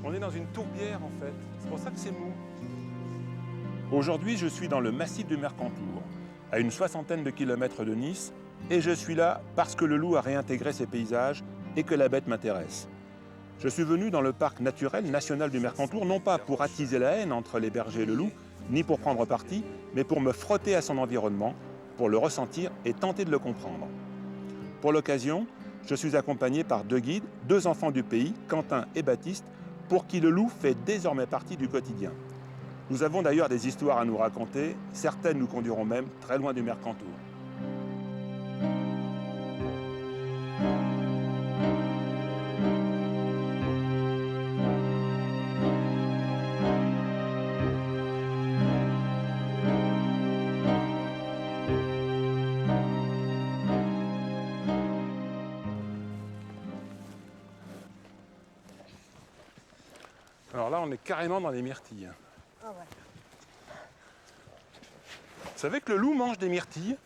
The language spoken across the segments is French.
On est dans une tourbière en fait, c'est pour ça que c'est mou. Aujourd'hui, je suis dans le massif du Mercantour, à une 60aine de kilomètres de Nice, et je suis là parce que le loup a réintégré ses paysages et que la bête m'intéresse. Je suis venu dans le parc naturel national du Mercantour, non pas pour attiser la haine entre les bergers et le loup, ni pour prendre parti, mais pour me frotter à son environnement, pour le ressentir et tenter de le comprendre. Pour l'occasion, je suis accompagné par deux guides, deux enfants du pays, Quentin et Baptiste, pour qui le loup fait désormais partie du quotidien. Nous avons d'ailleurs des histoires à nous raconter, certaines nous conduiront même très loin du Mercantour. Alors là, on est carrément dans les myrtilles. Ah ouais. Vous savez que le loup mange des myrtilles?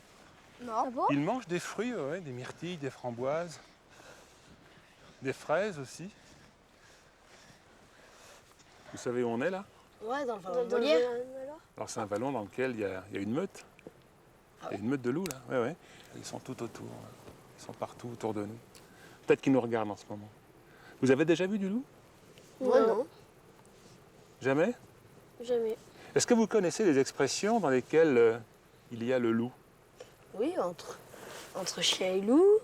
Non. Ah bon? Il mange des fruits, ouais, des myrtilles, des framboises, des fraises aussi. Vous savez où on est là? Ouais, dans le vallon de Molière. Alors c'est un vallon dans lequel il y a une meute. Il y a une meute de loups là, ouais. Ils sont tout autour, ils sont partout autour de nous. Peut-être qu'ils nous regardent en ce moment. Vous avez déjà vu du loup? Moi non. Jamais? Jamais. Est-ce que vous connaissez les expressions dans lesquelles il y a le loup? Oui, entre chien et loup,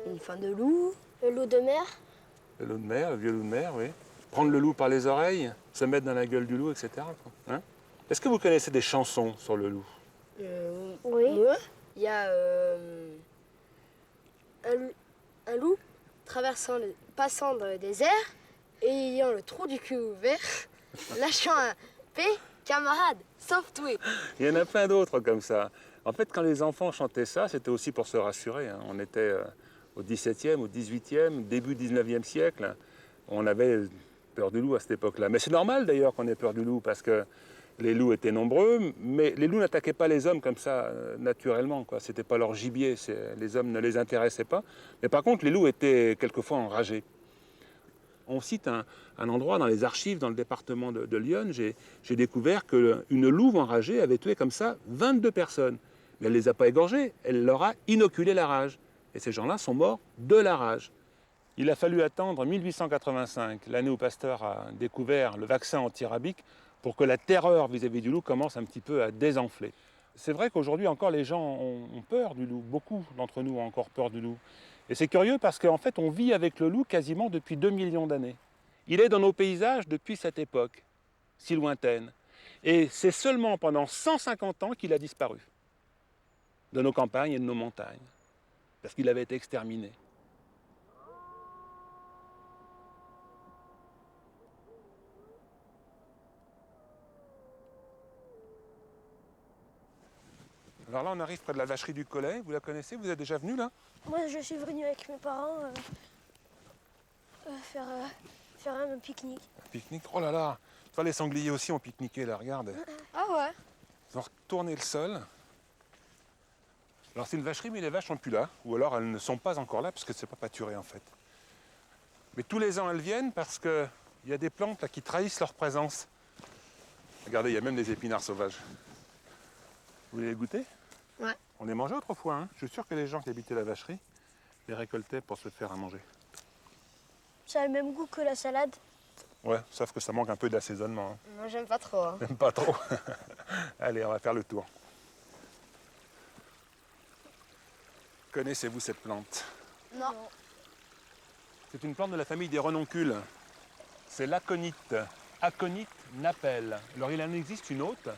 une fin de loup. Le loup de mer. Le loup de mer, le vieux loup de mer, oui. Prendre le loup par les oreilles, se mettre dans la gueule du loup, etc. Hein? Est-ce que vous connaissez des chansons sur le loup? Oui. Ouais. Il y a un loup passant dans le désert et ayant le trou du cul ouvert, lâchant un P, camarade, sauve-toi. Il y en a plein d'autres comme ça. En fait, quand les enfants chantaient ça, c'était aussi pour se rassurer. Hein. On était au XVIIe, au XVIIIe, début XIXe siècle. On avait peur du loup à cette époque-là. Mais c'est normal d'ailleurs qu'on ait peur du loup parce que les loups étaient nombreux, mais les loups n'attaquaient pas les hommes comme ça, naturellement. Ce n'était pas leur gibier, les hommes ne les intéressaient pas. Mais par contre, les loups étaient quelquefois enragés. On cite un endroit dans les archives, dans le département de Lyon, j'ai découvert qu'une louve enragée avait tué comme ça 22 personnes. Mais elle ne les a pas égorgées, elle leur a inoculé la rage. Et ces gens-là sont morts de la rage. Il a fallu attendre 1885, l'année où Pasteur a découvert le vaccin anti-rabique, pour que la terreur vis-à-vis du loup commence un petit peu à désenfler. C'est vrai qu'aujourd'hui encore les gens ont peur du loup, beaucoup d'entre nous ont encore peur du loup. Et c'est curieux parce qu'en fait on vit avec le loup quasiment depuis 2 millions d'années. Il est dans nos paysages depuis cette époque, si lointaine. Et c'est seulement pendant 150 ans qu'il a disparu de nos campagnes et de nos montagnes, parce qu'il avait été exterminé. Alors là, on arrive près de la vacherie du Collet. Vous la connaissez? Vous êtes déjà venu là? Moi, je suis venu avec mes parents faire un pique-nique. Un pique-nique? Oh là là! Tu vois, les sangliers aussi ont pique-niqué là, regarde. Ah ouais? Ils ont retourné le sol. Alors c'est une vacherie, mais les vaches sont plus là. Ou alors elles ne sont pas encore là, parce que c'est pas pâturé en fait. Mais tous les ans, elles viennent parce qu'il y a des plantes là, qui trahissent leur présence. Regardez, il y a même des épinards sauvages. Vous voulez les goûter? Ouais. On les mangeait autrefois, hein. Je suis sûr que les gens qui habitaient la vacherie les récoltaient pour se faire à manger. Ça a le même goût que la salade. Ouais, sauf que ça manque un peu d'assaisonnement. Hein. Moi j'aime pas trop. Hein. Même pas trop. Allez, on va faire le tour. Connaissez-vous cette plante? Non. C'est une plante de la famille des renoncules. C'est l'aconite. Aconite napelle. Alors il en existe une autre.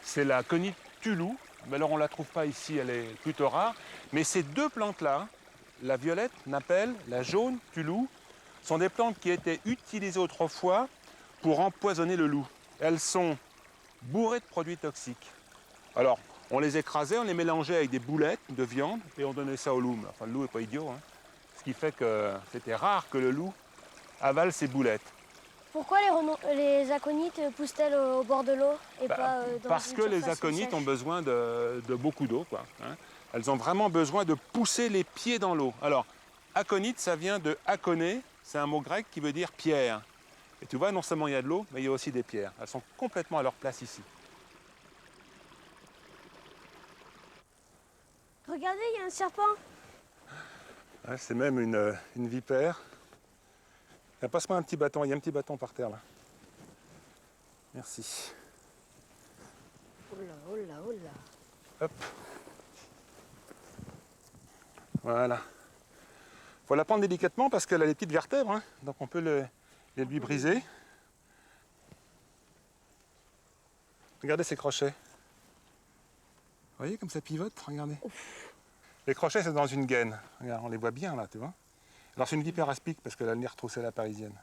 C'est la conite tulou. Mais alors on ne la trouve pas ici, elle est plutôt rare. Mais ces deux plantes-là, la violette napelle, la jaune tulou, sont des plantes qui étaient utilisées autrefois pour empoisonner le loup. Elles sont bourrées de produits toxiques. Alors, on les écrasait, on les mélangeait avec des boulettes de viande et on donnait ça au loup. Enfin, le loup n'est pas idiot, hein. Ce qui fait que c'était rare que le loup avale ces boulettes. Pourquoi les aconites poussent-elles au bord de l'eau et pas dans Parce une que les surface aconites sèche? ont besoin de beaucoup d'eau, quoi, hein. Elles ont vraiment besoin de pousser les pieds dans l'eau. Alors, aconite, ça vient de aconner, c'est un mot grec qui veut dire pierre. Et tu vois, non seulement il y a de l'eau, mais il y a aussi des pierres. Elles sont complètement à leur place ici. Regardez, il y a un serpent. Ouais, c'est même une vipère. Tiens, passe-moi un petit bâton, il y a un petit bâton par terre là. Merci. Oh là, oh là, oh là. Hop. Voilà. Faut la prendre délicatement parce qu'elle a les petites vertèbres, hein, donc on peut les lui briser. Regardez ces crochets. Vous voyez comme ça pivote, regardez. Ouf. Les crochets, c'est dans une gaine. Regarde, on les voit bien là, tu vois. Alors c'est une vipère aspic parce qu'elle a le nez retroussé à la parisienne.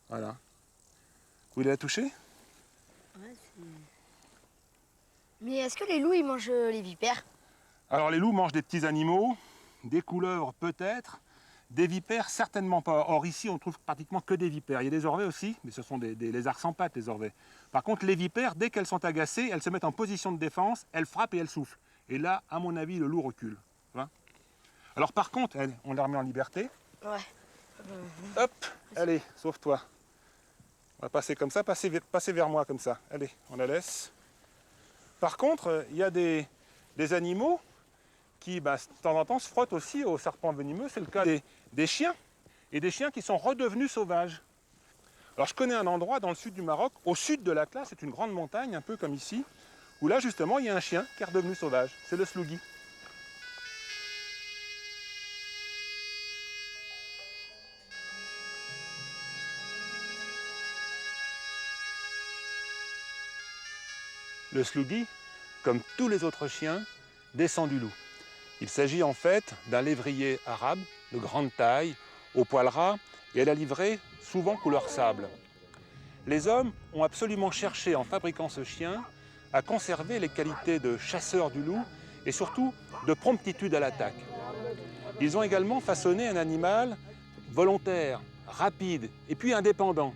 Voilà. Vous voulez la toucher? Ouais, mais est-ce que les loups, ils mangent les vipères? Alors les loups mangent des petits animaux, des couleuvres peut-être, des vipères certainement pas. Or ici on trouve pratiquement que des vipères. Il y a des orvets aussi, mais ce sont des lézards sans pattes les orvets. Par contre les vipères, dès qu'elles sont agacées, elles se mettent en position de défense, elles frappent et elles soufflent. Et là, à mon avis, le loup recule. Tu vois. Alors par contre, on la remet en liberté. Ouais. Hop, allez, sauve-toi. On va passer comme ça, passer vers moi comme ça. Allez, on la laisse. Par contre, il y a des animaux qui, de temps en temps, se frottent aussi aux serpents venimeux. C'est le cas des chiens. Et des chiens qui sont redevenus sauvages. Alors je connais un endroit dans le sud du Maroc, au sud de l'Atlas, c'est une grande montagne, un peu comme ici, où là justement il y a un chien qui est redevenu sauvage. C'est le slougui. Le slougui, comme tous les autres chiens, descend du loup. Il s'agit en fait d'un lévrier arabe de grande taille, au poil ras et à la livrée souvent couleur sable. Les hommes ont absolument cherché en fabriquant ce chien à conserver les qualités de chasseur du loup et surtout de promptitude à l'attaque. Ils ont également façonné un animal volontaire, rapide et puis indépendant.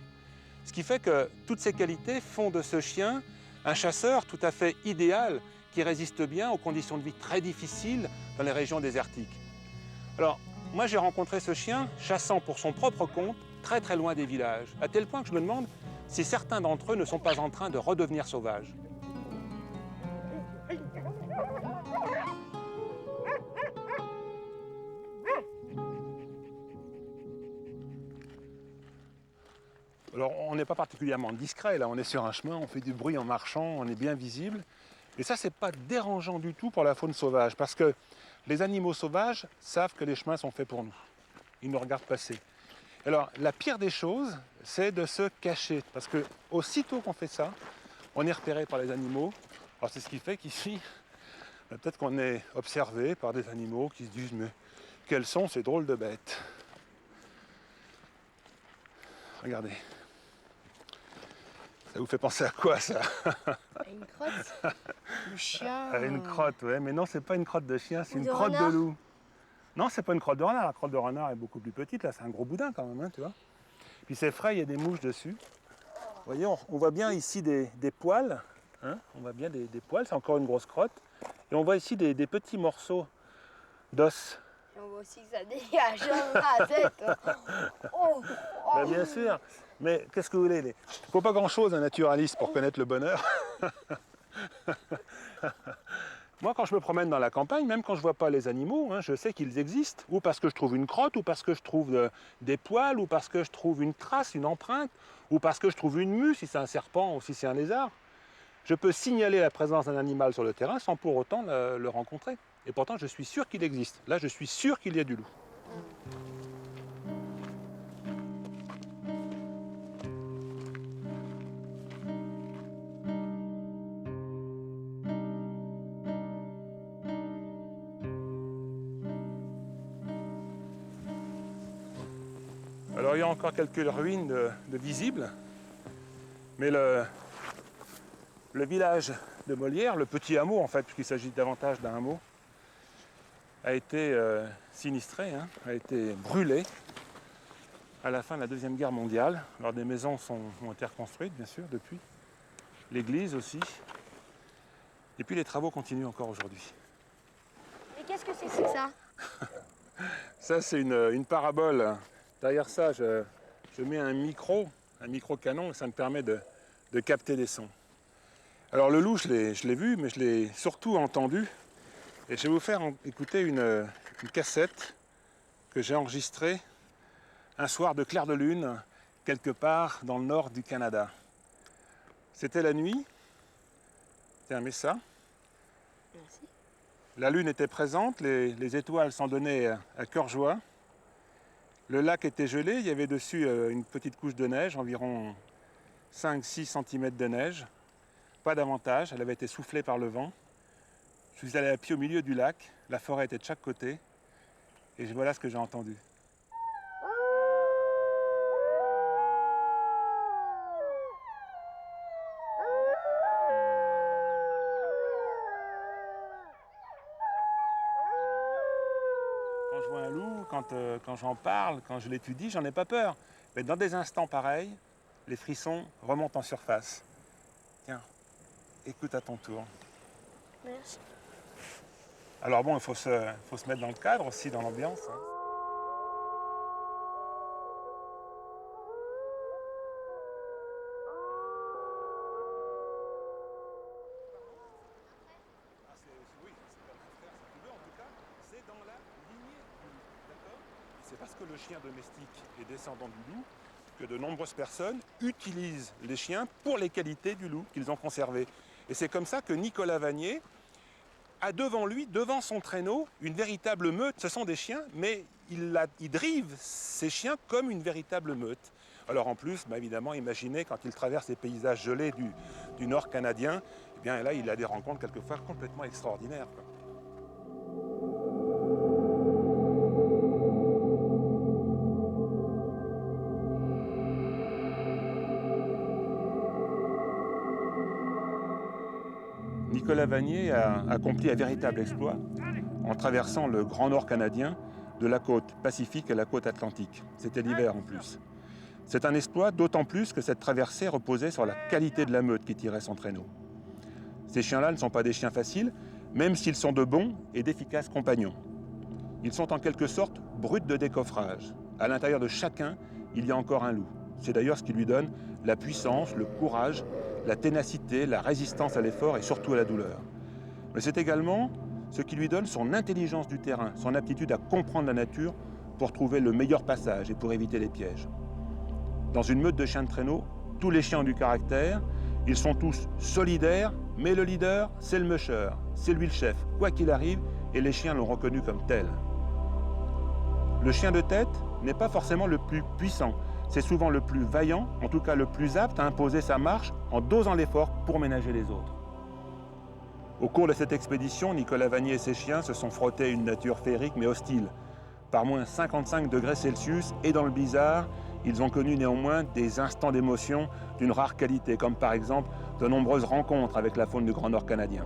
Ce qui fait que toutes ces qualités font de ce chien un chasseur tout à fait idéal qui résiste bien aux conditions de vie très difficiles dans les régions désertiques. Alors, moi j'ai rencontré ce chien chassant pour son propre compte, très très loin des villages, à tel point que je me demande si certains d'entre eux ne sont pas en train de redevenir sauvages. Alors, on n'est pas particulièrement discret, là, on est sur un chemin, on fait du bruit en marchant, on est bien visible. Et ça, c'est pas dérangeant du tout pour la faune sauvage, parce que les animaux sauvages savent que les chemins sont faits pour nous. Ils nous regardent passer. Alors, la pire des choses, c'est de se cacher, parce que aussitôt qu'on fait ça, on est repéré par les animaux. Alors, c'est ce qui fait qu'ici, peut-être qu'on est observé par des animaux qui se disent « mais quels sont ces drôles de bêtes ?» Regardez. Ça vous fait penser à quoi, ça? Une crotte? Le chien. À une crotte, ouais, mais non, c'est pas une crotte de chien, c'est Ou une de crotte renard. de loup. Non, c'est pas une crotte de renard. La crotte de renard est beaucoup plus petite, là, c'est un gros boudin quand même, hein, tu vois. Puis c'est frais, il y a des mouches dessus. Vous voyez, on voit bien ici des poils. Hein, on voit bien des poils, c'est encore une grosse crotte. Et on voit ici des petits morceaux d'os. Et on voit aussi que ça dégage la tête. Oh, oh. Ben, bien sûr, mais qu'est-ce que vous voulez? Il ne faut pas grand-chose un naturaliste pour connaître le bonheur. Moi, quand je me promène dans la campagne, même quand je ne vois pas les animaux, hein, je sais qu'ils existent. Ou parce que je trouve une crotte, ou parce que je trouve des poils, ou parce que je trouve une trace, une empreinte, ou parce que je trouve une mue, si c'est un serpent ou si c'est un lézard. Je peux signaler la présence d'un animal sur le terrain sans pour autant le rencontrer. Et pourtant, je suis sûr qu'il existe. Là, je suis sûr qu'il y a du loup. Alors il y a encore quelques ruines de visibles, mais le village de Molière, le petit hameau en fait, puisqu'il s'agit davantage d'un hameau, a été sinistré, hein, a été brûlé à la fin de la Deuxième Guerre mondiale. Alors des maisons ont été reconstruites bien sûr depuis, l'église aussi, et puis les travaux continuent encore aujourd'hui. Mais qu'est-ce que c'est C'est ça. Ça c'est une parabole Derrière ça, je mets un micro canon, et ça me permet de capter des sons. Alors le loup, je l'ai vu, mais je l'ai surtout entendu. Et je vais vous faire écouter une cassette que j'ai enregistrée un soir de clair de lune, quelque part dans le nord du Canada. C'était la nuit. Tiens, mets ça. Merci. La lune était présente, les étoiles s'en donnaient à cœur joie. Le lac était gelé, il y avait dessus une petite couche de neige, environ 5-6 cm de neige. Pas davantage, elle avait été soufflée par le vent. Je suis allé à pied au milieu du lac, la forêt était de chaque côté, et voilà ce que j'ai entendu. Quand je vois un loup, quand j'en parle, quand je l'étudie, j'en ai pas peur. Mais dans des instants pareils, les frissons remontent en surface. Tiens, écoute à ton tour. Merci. Alors bon, il faut se mettre dans le cadre aussi, dans l'ambiance. Hein. C'est parce que le chien domestique est descendant du loup que de nombreuses personnes utilisent les chiens pour les qualités du loup qu'ils ont conservées. Et c'est comme ça que Nicolas Vanier a devant lui, devant son traîneau, une véritable meute. Ce sont des chiens, mais il drive ces chiens comme une véritable meute. Alors en plus, évidemment, imaginez quand il traverse les paysages gelés du nord canadien, eh bien là, il a des rencontres quelquefois complètement extraordinaires, quoi. Nicolas Vanier a accompli un véritable exploit en traversant le Grand Nord canadien de la côte Pacifique à la côte Atlantique. C'était l'hiver en plus. C'est un exploit d'autant plus que cette traversée reposait sur la qualité de la meute qui tirait son traîneau. Ces chiens-là ne sont pas des chiens faciles, même s'ils sont de bons et d'efficaces compagnons. Ils sont en quelque sorte bruts de décoffrage. À l'intérieur de chacun, il y a encore un loup. C'est d'ailleurs ce qui lui donne la puissance, le courage, la ténacité, la résistance à l'effort et surtout à la douleur. Mais c'est également ce qui lui donne son intelligence du terrain, son aptitude à comprendre la nature pour trouver le meilleur passage et pour éviter les pièges. Dans une meute de chiens de traîneau, tous les chiens ont du caractère, ils sont tous solidaires, mais le leader, c'est le musher, c'est lui le chef, quoi qu'il arrive, et les chiens l'ont reconnu comme tel. Le chien de tête n'est pas forcément le plus puissant, c'est souvent le plus vaillant, en tout cas le plus apte à imposer sa marche en dosant l'effort pour ménager les autres. Au cours de cette expédition, Nicolas Vanier et ses chiens se sont frottés à une nature féerique mais hostile. Par moins 55 degrés Celsius et dans le blizzard, ils ont connu néanmoins des instants d'émotion d'une rare qualité, comme par exemple de nombreuses rencontres avec la faune du Grand Nord canadien.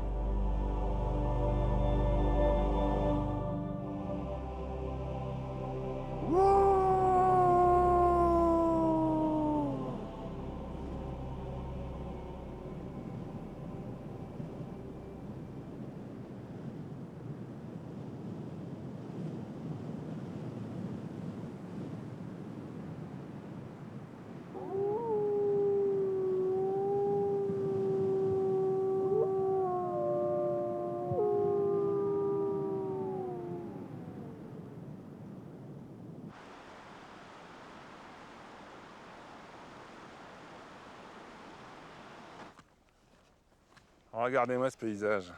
Regardez-moi ce paysage.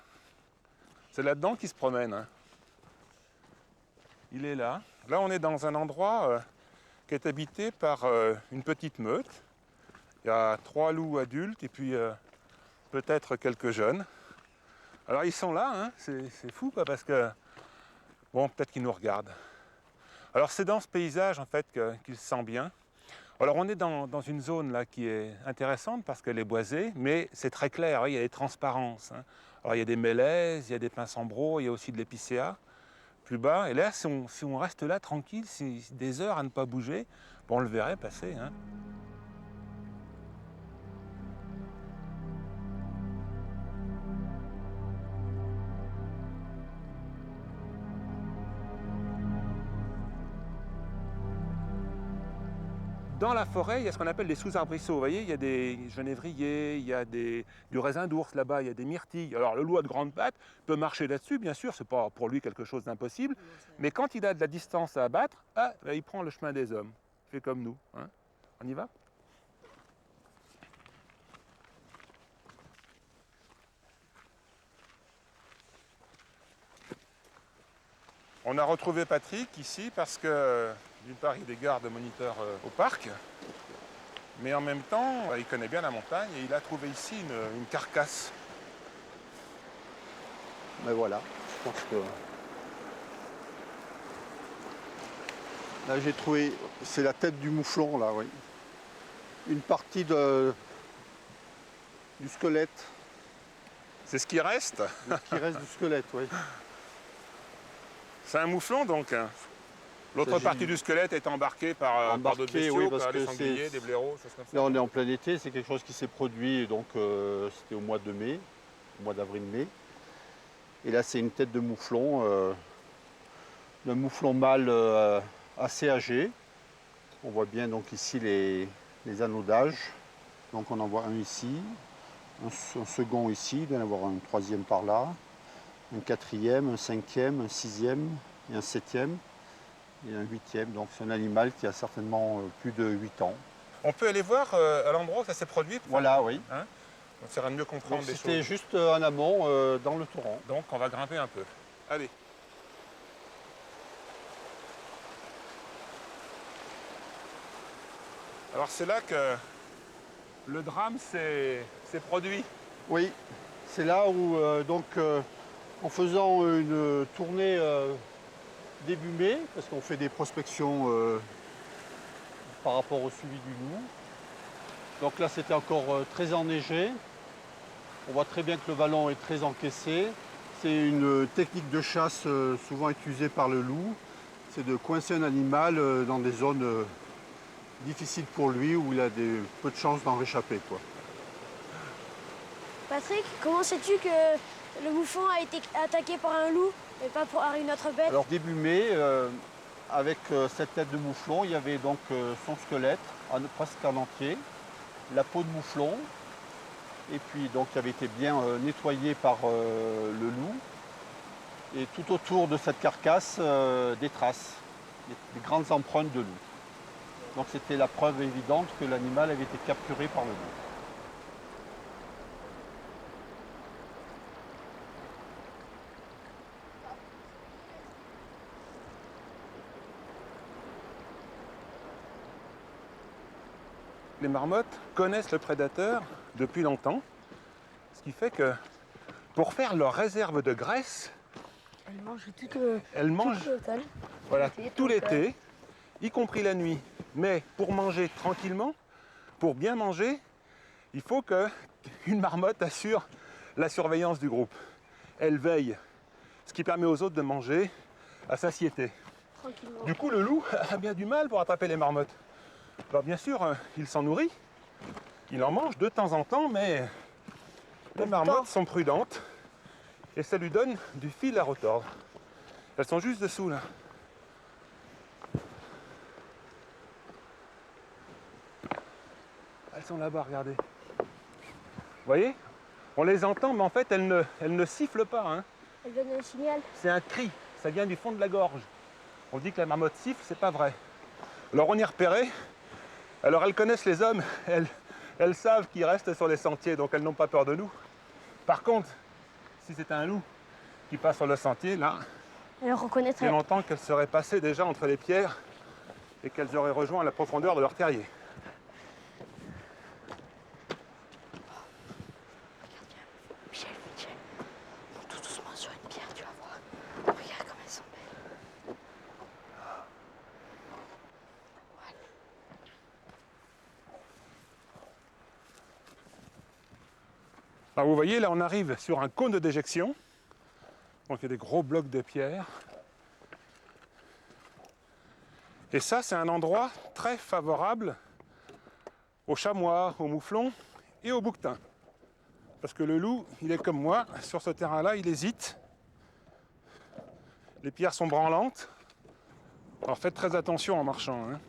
C'est là-dedans qu'il se promène. Hein. Il est là. Là, on est dans un endroit qui est habité par une petite meute. Il y a 3 loups adultes et puis peut-être quelques jeunes. Alors ils sont là, hein. C'est fou quoi, parce que, bon, peut-être qu'ils nous regardent. Alors c'est dans ce paysage en fait qu'il se sent bien. Alors on est dans une zone là qui est intéressante parce qu'elle est boisée, mais c'est très clair, il y a des transparences. Hein. Alors il y a des mélèzes, il y a des pins sambreaux, il y a aussi de l'épicéa plus bas. Et là, si on reste là tranquille, des heures à ne pas bouger, bon, on le verrait passer. Hein. dans la forêt, il y a ce qu'on appelle des sous-arbrisseaux. Vous voyez, il y a des genévriers, il y a du raisin d'ours là-bas, il y a des myrtilles. Alors le loup à de grandes pattes peut marcher là-dessus, bien sûr, c'est pas pour lui quelque chose d'impossible. Mais quand il a de la distance à abattre, il prend le chemin des hommes. Il fait comme nous. Hein. On y va? On a retrouvé Patrick ici parce que, d'une part, il est garde-moniteur au parc, mais en même temps, il connaît bien la montagne et il a trouvé ici une carcasse. Mais voilà, je pense que... Là, j'ai trouvé... C'est la tête du mouflon, là, oui. Une partie du squelette. C'est ce qui reste. Ce qui reste du squelette, oui. C'est un mouflon donc. L'autre partie du squelette est embarquée par d'autres bestiaux, oui, parce par des que sangliers, des blaireaux, choses comme ça. Là, on est en plein été, c'est quelque chose qui s'est produit, donc c'était au mois de mai, au mois d'avril-mai. Et là, c'est une tête de mouflon, d'un mouflon mâle assez âgé. On voit bien donc ici les anneaux d'âge. Donc on en voit un ici, un second ici, il doit y en avoir un troisième par là, un quatrième, un cinquième, un sixième et un septième et un huitième. Donc c'est un animal qui a certainement plus de 8 ans. On peut aller voir à l'endroit où ça s'est produit. Voilà, oui. Hein, on essaiera de mieux comprendre les C'était choses. juste en amont, dans le torrent. Donc on va grimper un peu. Allez. Alors c'est là que le drame s'est produit. Oui, c'est là où, en faisant une tournée début mai, parce qu'on fait des prospections par rapport au suivi du loup. Donc là, c'était encore très enneigé. On voit très bien que le vallon est très encaissé. C'est une technique de chasse souvent utilisée par le loup. C'est de coincer un animal dans des zones difficiles pour lui, où il a peu de chances d'en réchapper, quoi. Patrick, comment sais-tu que le mouflon a été attaqué par un loup et pas par une autre bête? Alors début mai, avec cette tête de mouflon, il y avait donc son squelette, presque en entier, la peau de mouflon, et puis donc qui avait été bien nettoyé par le loup. Et tout autour de cette carcasse, des traces, des grandes empreintes de loup. Donc c'était la preuve évidente que l'animal avait été capturé par le loup. Les marmottes connaissent le prédateur depuis longtemps, ce qui fait que pour faire leur réserve de graisse, Elle mange elles mangent voilà, tout l'été, y compris la nuit. Mais pour manger tranquillement, pour bien manger, il faut qu'une marmotte assure la surveillance du groupe. Elle veille, ce qui permet aux autres de manger à satiété. Du coup, le loup a bien du mal pour attraper les marmottes. Alors bien sûr, il s'en nourrit, il en mange de temps en temps, mais les marmottes sont prudentes et ça lui donne du fil à retordre. Elles sont juste dessous là. Elles sont là-bas, regardez. Vous voyez? On les entend, mais en fait, elles ne sifflent pas. Hein. Elle donne un signal. C'est un cri, ça vient du fond de la gorge. On dit que la marmotte siffle, c'est pas vrai. Alors on y est repéré. Alors elles connaissent les hommes, elles savent qu'ils restent sur les sentiers, donc elles n'ont pas peur de nous. Par contre, si c'était un loup qui passe sur le sentier, là, Elle reconnaîtrait. il y a longtemps qu'elles seraient passées déjà entre les pierres et qu'elles auraient rejoint la profondeur de leur terrier. Michel, monte tout doucement sur une pierre, tu vas voir. Regarde comme elles sont belles. Alors vous voyez, là on arrive sur un cône de déjection. Donc il y a des gros blocs de pierre. Et ça, c'est un endroit très favorable aux chamois, aux mouflons et aux bouquetins. Parce que le loup, il est comme moi, sur ce terrain-là, il hésite. Les pierres sont branlantes. Alors faites très attention en marchant. Hein.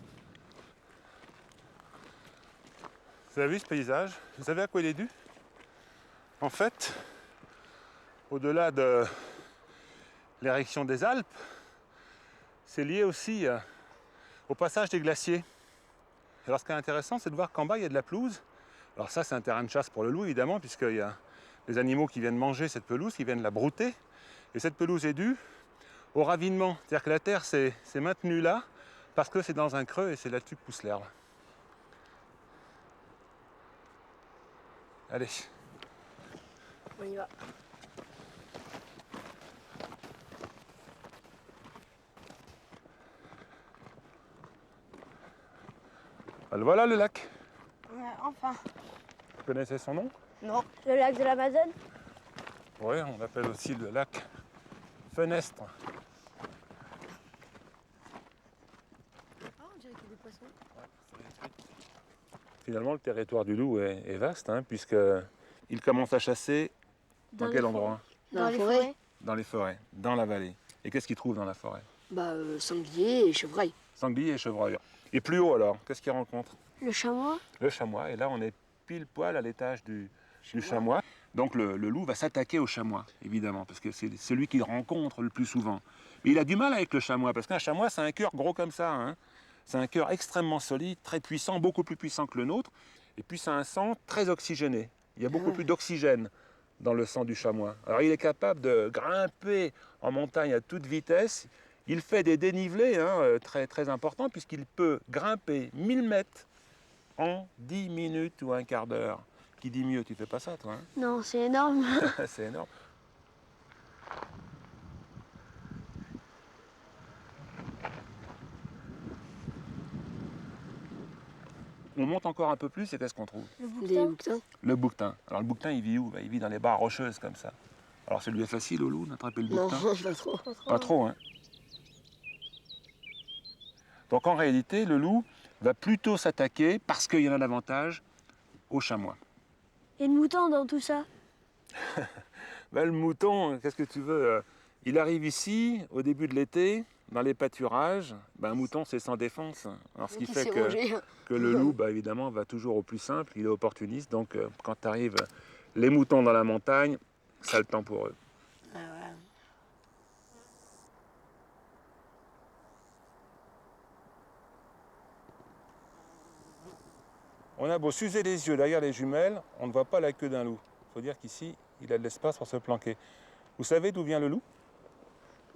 Vous avez vu ce paysage? Vous savez à quoi il est dû? En fait, au-delà de l'érection des Alpes, c'est lié aussi au passage des glaciers. Alors ce qui est intéressant, c'est de voir qu'en bas, il y a de la pelouse. Alors ça, c'est un terrain de chasse pour le loup, évidemment, puisqu'il y a des animaux qui viennent manger cette pelouse, qui viennent la brouter. Et cette pelouse est due au ravinement. C'est-à-dire que la terre s'est maintenue là, parce que c'est dans un creux et c'est là-dessus que pousse l'herbe. Allez. On y va. Voilà le lac. Enfin. Vous connaissez son nom? Non. Le lac de l'Amazone? Oui, on l'appelle aussi le lac Fenestre. Ah, on dirait qu'il y a des poissons. Finalement, le territoire du loup est vaste, hein, puisqu'il commence à chasser dans Dans quel les endroit? Dans la les forêt. forêts? Dans les forêts, dans la vallée. Et qu'est-ce qu'il trouve dans la forêt? Sanglier et chevreuil. Sanglier et chevreuil. Et plus haut alors, qu'est-ce qu'il rencontre? Le chamois? Le chamois. Et là, on est pile poil à l'étage du chamois. Donc le loup va s'attaquer au chamois, évidemment, parce que c'est celui qu'il rencontre le plus souvent. Mais il a du mal avec le chamois, parce qu'un chamois, c'est un cœur gros comme ça. Hein. C'est un cœur extrêmement solide, très puissant, beaucoup plus puissant que le nôtre. Et puis c'est un sang très oxygéné. Il y a beaucoup plus d'oxygène dans le sang du chamois. Alors il est capable de grimper en montagne à toute vitesse. Il fait des dénivelés très, très importants, puisqu'il peut grimper 1000 mètres en 10 minutes ou un quart d'heure. Qui dit mieux, tu fais pas ça toi hein? Non, c'est énorme. C'est énorme. On monte encore un peu plus et qu'est-ce qu'on trouve? Des bouquetins. Le bouquetin. Alors le bouquetin, il vit où? Il vit dans les barres rocheuses comme ça. Alors ça lui est facile au loup d'attraper le Non, bouquetin? pas trop. Pas trop, hein. Donc en réalité, le loup va plutôt s'attaquer, parce qu'il y en a davantage, au chamois. Et le mouton dans tout ça? Ben, le mouton, qu'est-ce que tu veux? Il arrive ici, au début de l'été, dans les pâturages. Ben, un mouton, c'est sans défense. Alors, ce qui fait que le loup, ben, évidemment, va toujours au plus simple. Il est opportuniste. Donc, quand arrivent les moutons dans la montagne, ça le temps pour eux. Ah, voilà. On a beau s'user les yeux derrière les jumelles, on ne voit pas la queue d'un loup. Il faut dire qu'ici, il a de l'espace pour se planquer. Vous savez d'où vient le loup?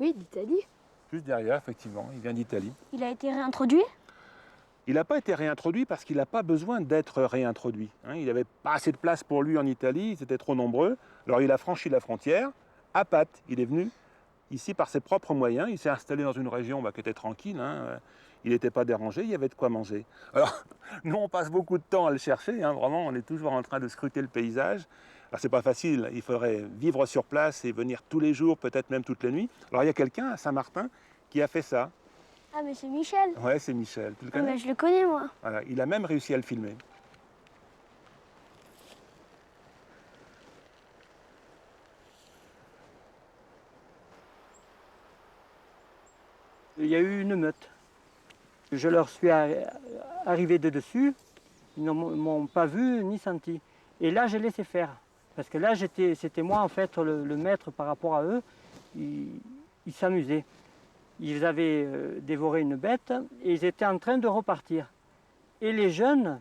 Oui, d'Italie. Juste derrière, effectivement, il vient d'Italie. Il a été réintroduit? Il n'a pas été réintroduit parce qu'il n'a pas besoin d'être réintroduit. Hein. Il n'avait pas assez de place pour lui en Italie, ils étaient trop nombreux. Alors il a franchi la frontière à pattes. Il est venu ici par ses propres moyens. Il s'est installé dans une région qui était tranquille. Hein. Il n'était pas dérangé, il y avait de quoi manger. Alors nous, on passe beaucoup de temps à le chercher. Hein. Vraiment, on est toujours en train de scruter le paysage. Alors c'est pas facile, il faudrait vivre sur place et venir tous les jours, peut-être même toutes les nuits. Alors il y a quelqu'un à Saint-Martin qui a fait ça. Ah, mais c'est Michel. Ouais, c'est Michel. Tu le Ah, connais? mais je le connais, moi. Voilà, il a même réussi à le filmer. Il y a eu une meute. Je leur suis arrivé de dessus, ils ne m'ont pas vu ni senti. Et là, j'ai laissé faire. Parce que là, c'était moi, en fait, le maître par rapport à eux. Ils s'amusaient. Ils avaient dévoré une bête et ils étaient en train de repartir. Et les jeunes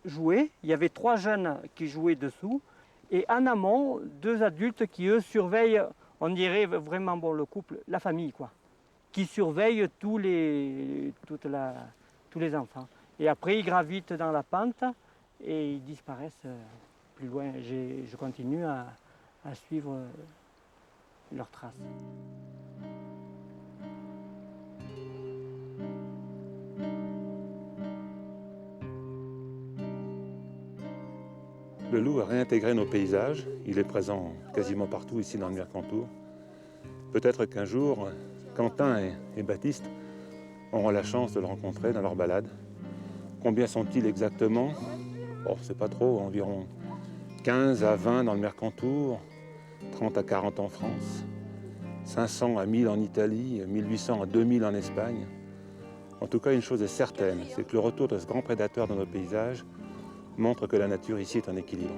jouaient. Il y avait 3 jeunes qui jouaient dessous. Et en amont, 2 adultes qui, eux, surveillent, on dirait vraiment le couple, la famille, quoi. Qui surveillent tous les enfants. Et après, ils gravitent dans la pente et ils disparaissent plus loin. Je continue à suivre leurs traces. Le loup a réintégré nos paysages. Il est présent quasiment partout ici dans le Mercantour. Peut-être qu'un jour, Quentin et Baptiste auront la chance de le rencontrer dans leur balade. Combien sont-ils exactement? Bon, c'est pas trop, environ 15 à 20 dans le Mercantour, 30 à 40 en France, 500 à 1000 en Italie, 1800 à 2000 en Espagne. En tout cas, une chose est certaine, c'est que le retour de ce grand prédateur dans nos paysages montre que la nature ici est en équilibre.